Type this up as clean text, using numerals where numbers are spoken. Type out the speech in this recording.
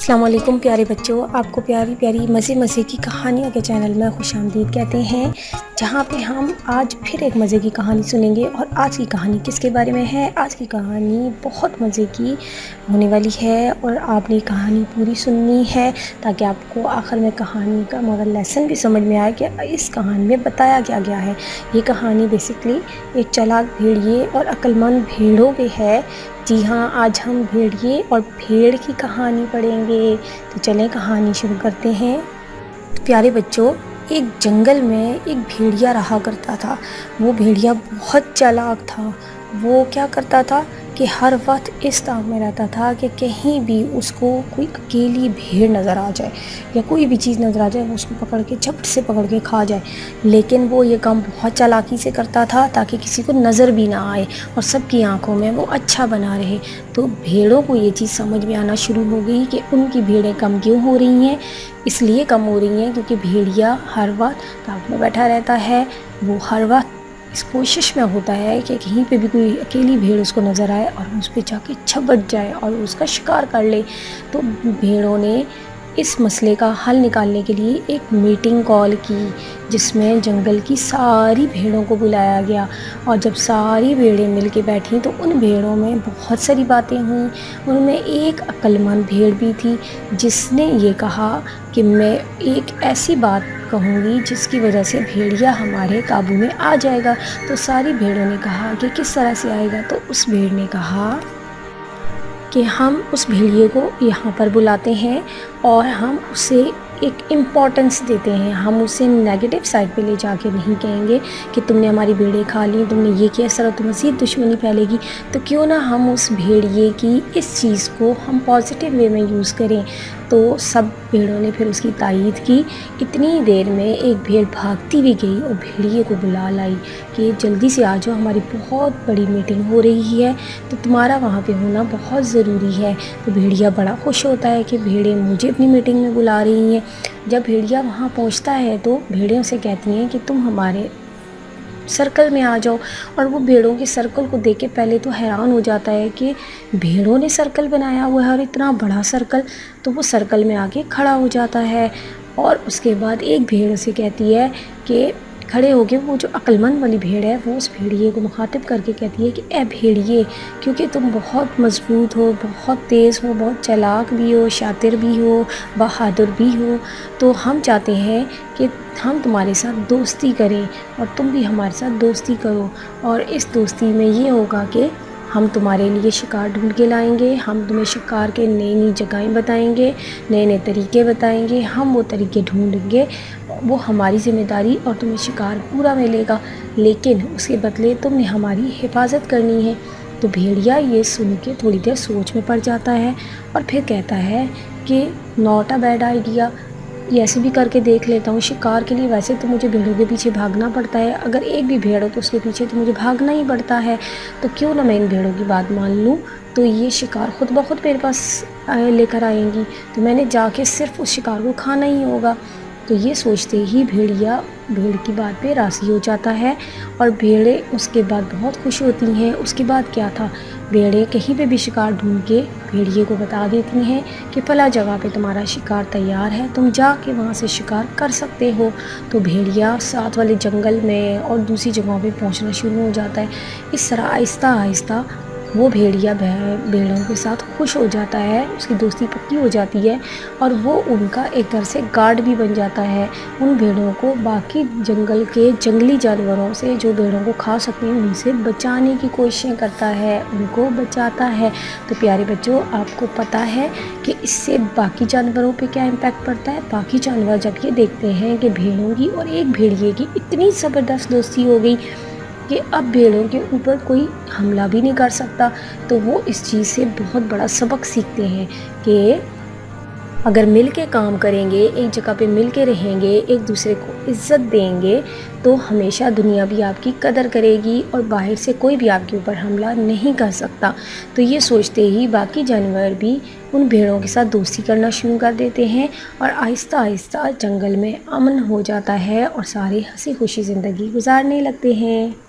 السلام علیکم پیارے بچوں، آپ کو پیاری پیاری مزے کی کہانیوں کے چینل میں خوش آمدید کہتے ہیں، جہاں پہ ہم آج پھر ایک مزے کی کہانی سنیں گے۔ اور آج کی کہانی کس کے بارے میں ہے؟ آج کی کہانی بہت مزے کی ہونے والی ہے اور آپ نے کہانی پوری سننی ہے تاکہ آپ کو آخر میں کہانی کا مورل لیسن بھی سمجھ میں آئے کہ اس کہانی میں بتایا کیا گیا ہے۔ یہ کہانی بیسکلی ایک چالاک بھیڑیے اور عقل مند بھیڑوں پہ ہے۔ جی ہاں، آج ہم بھیڑیے اور بھیڑ کی کہانی پڑھیں گے، تو چلیں کہانی شروع کرتے ہیں۔ پیارے بچوں، ایک جنگل میں ایک بھیڑیا رہا کرتا تھا۔ وہ بھیڑیا بہت چالاک تھا۔ وہ کیا کرتا تھا کہ ہر وقت اس تاؤ میں رہتا تھا کہ کہیں بھی اس کو کوئی اکیلی بھیڑ نظر آ جائے یا کوئی بھی چیز نظر آ جائے، وہ اس کو پکڑ کے جھپٹ سے پکڑ کے کھا جائے۔ لیکن وہ یہ کام بہت چالاکی سے کرتا تھا تاکہ کسی کو نظر بھی نہ آئے اور سب کی آنکھوں میں وہ اچھا بنا رہے۔ تو بھیڑوں کو یہ چیز سمجھ میں آنا شروع ہو گئی کہ ان کی بھیڑیں کم کیوں ہو رہی ہیں۔ اس لیے کم ہو رہی ہیں کیونکہ بھیڑیا ہر وقت تاؤ میں بیٹھا رہتا ہے۔ وہ ہر وقت اس کوشش میں ہوتا ہے کہ کہیں پہ بھی کوئی اکیلی بھیڑ اس کو نظر آئے اور اس پہ جا کے جھپٹ جائے اور اس کا شکار کر لے۔ تو بھیڑوں نے اس مسئلے کا حل نکالنے کے لیے ایک میٹنگ کال کی، جس میں جنگل کی ساری بھیڑوں کو بلایا گیا۔ اور جب ساری بھیڑیں مل کے بیٹھیں تو ان بھیڑوں میں بہت ساری باتیں ہوئیں۔ ان میں ایک عقل مند بھیڑ بھی تھی جس نے یہ کہا کہ میں ایک ایسی بات کہوں گی جس کی وجہ سے بھیڑیا ہمارے قابو میں آ جائے گا۔ تو ساری بھیڑوں نے کہا کہ کس طرح سے آئے گا؟ تو اس بھیڑ نے کہا کہ ہم اس بھیڑیے کو یہاں پر بلاتے ہیں اور ہم اسے ایک امپورٹنس دیتے ہیں۔ ہم اسے نیگیٹو سائڈ پہ لے جا کے نہیں کہیں گے کہ تم نے ہماری بھیڑیں کھا لی، تم نے یہ کیا، اس طرح تو مزید دشمنی پھیلے گی۔ تو کیوں نہ ہم اس بھیڑیے کی اس چیز کو ہم پازیٹیو وے میں یوز کریں۔ تو سب بھیڑوں نے پھر اس کی تائید کی۔ اتنی دیر میں ایک بھیڑ بھاگتی بھی گئی اور بھیڑیے کو بلا لائی کہ جلدی سے آ جاؤ، ہماری بہت بڑی میٹنگ ہو رہی ہے تو تمہارا وہاں پہ ہونا بہت ضروری ہے۔ تو بھیڑیا بڑا خوش ہوتا ہے کہ بھیڑیں مجھے اپنی میٹنگ میں بلا رہی ہیں۔ جب بھیڑیا وہاں پہنچتا ہے تو بھیڑیں اسے کہتی ہیں کہ تم ہمارے سرکل میں آ جاؤ۔ اور وہ بھیڑوں کے سرکل کو دیکھ کے پہلے تو حیران ہو جاتا ہے کہ بھیڑوں نے سرکل بنایا ہوا ہے اور اتنا بڑا سرکل۔ تو وہ سرکل میں آ کے کھڑا ہو جاتا ہے اور اس کے بعد ایک بھیڑ اسے کہتی ہے کہ کھڑے ہو کے، وہ جو عقل مند والی بھیڑ ہے وہ اس بھیڑیے کو مخاطب کر کے کہتی ہے کہ اے بھیڑیے، کیونکہ تم بہت مضبوط ہو، بہت تیز ہو، بہت چالاک بھی ہو، شاطر بھی ہو، بہادر بھی ہو، تو ہم چاہتے ہیں کہ ہم تمہارے ساتھ دوستی کریں اور تم بھی ہمارے ساتھ دوستی کرو۔ اور اس دوستی میں یہ ہوگا کہ ہم تمہارے لیے شکار ڈھونڈ کے لائیں گے، ہم تمہیں شکار کے نئی نئی جگہیں بتائیں گے، نئے نئے طریقے بتائیں گے، ہم وہ طریقے ڈھونڈیں گے، وہ ہماری ذمہ داری اور تمہیں شکار پورا ملے گا، لیکن اس کے بدلے تم نے ہماری حفاظت کرنی ہے۔ تو بھیڑیا یہ سن کے تھوڑی دیر سوچ میں پڑ جاتا ہے اور پھر کہتا ہے کہ ناٹ اے بیڈ آئیڈیا، یہ ایسے بھی کر کے دیکھ لیتا ہوں۔ شکار کے لیے ویسے تو مجھے بھیڑوں کے پیچھے بھاگنا پڑتا ہے، اگر ایک بھی بھیڑ ہو تو اس کے پیچھے تو مجھے بھاگنا ہی پڑتا ہے، تو کیوں نہ میں ان بھیڑوں کی بات مان لوں، تو یہ شکار خود بخود میرے پاس لے کر آئیں گی، تو میں نے جا کے صرف اس شکار کو کھانا ہی ہوگا۔ تو یہ سوچتے ہی بھیڑیا بھیڑ کی بات پہ راضی ہو جاتا ہے اور بھیڑیں اس کے بعد بہت خوش ہوتی ہیں۔ اس کے بعد کیا تھا، بھیڑیں کہیں پہ بھی شکار ڈھونڈ کے بھیڑیے کو بتا دیتی ہیں کہ فلاں جگہ پہ تمہارا شکار تیار ہے، تم جا کے وہاں سے شکار کر سکتے ہو۔ تو بھیڑیا ساتھ والے جنگل میں اور دوسری جگہوں پہ پہنچنا شروع ہو جاتا ہے۔ اس طرح آہستہ آہستہ وہ بھیڑیا بھیڑوں کے ساتھ خوش ہو جاتا ہے، اس کی دوستی پکی ہو جاتی ہے اور وہ ان کا ایک طرح سے گارڈ بھی بن جاتا ہے۔ ان بھیڑوں کو باقی جنگل کے جنگلی جانوروں سے جو بھیڑوں کو کھا سکتے ہیں ان سے بچانے کی کوششیں کرتا ہے، ان کو بچاتا ہے۔ تو پیارے بچوں، آپ کو پتہ ہے کہ اس سے باقی جانوروں پہ کیا امپیکٹ پڑتا ہے؟ باقی جانور جب یہ دیکھتے ہیں کہ بھیڑوں کی اور ایک بھیڑیے کی اتنی زبردست دوستی ہو گئی کہ اب بھیڑوں کے اوپر کوئی حملہ بھی نہیں کر سکتا، تو وہ اس چیز سے بہت بڑا سبق سیکھتے ہیں کہ اگر مل کے کام کریں گے، ایک جگہ پہ مل کے رہیں گے، ایک دوسرے کو عزت دیں گے، تو ہمیشہ دنیا بھی آپ کی قدر کرے گی اور باہر سے کوئی بھی آپ کے اوپر حملہ نہیں کر سکتا۔ تو یہ سوچتے ہی باقی جانور بھی ان بھیڑوں کے ساتھ دوستی کرنا شروع کر دیتے ہیں اور آہستہ آہستہ جنگل میں امن ہو جاتا ہے اور سارے ہنسی خوشی زندگی گزارنے لگتے ہیں۔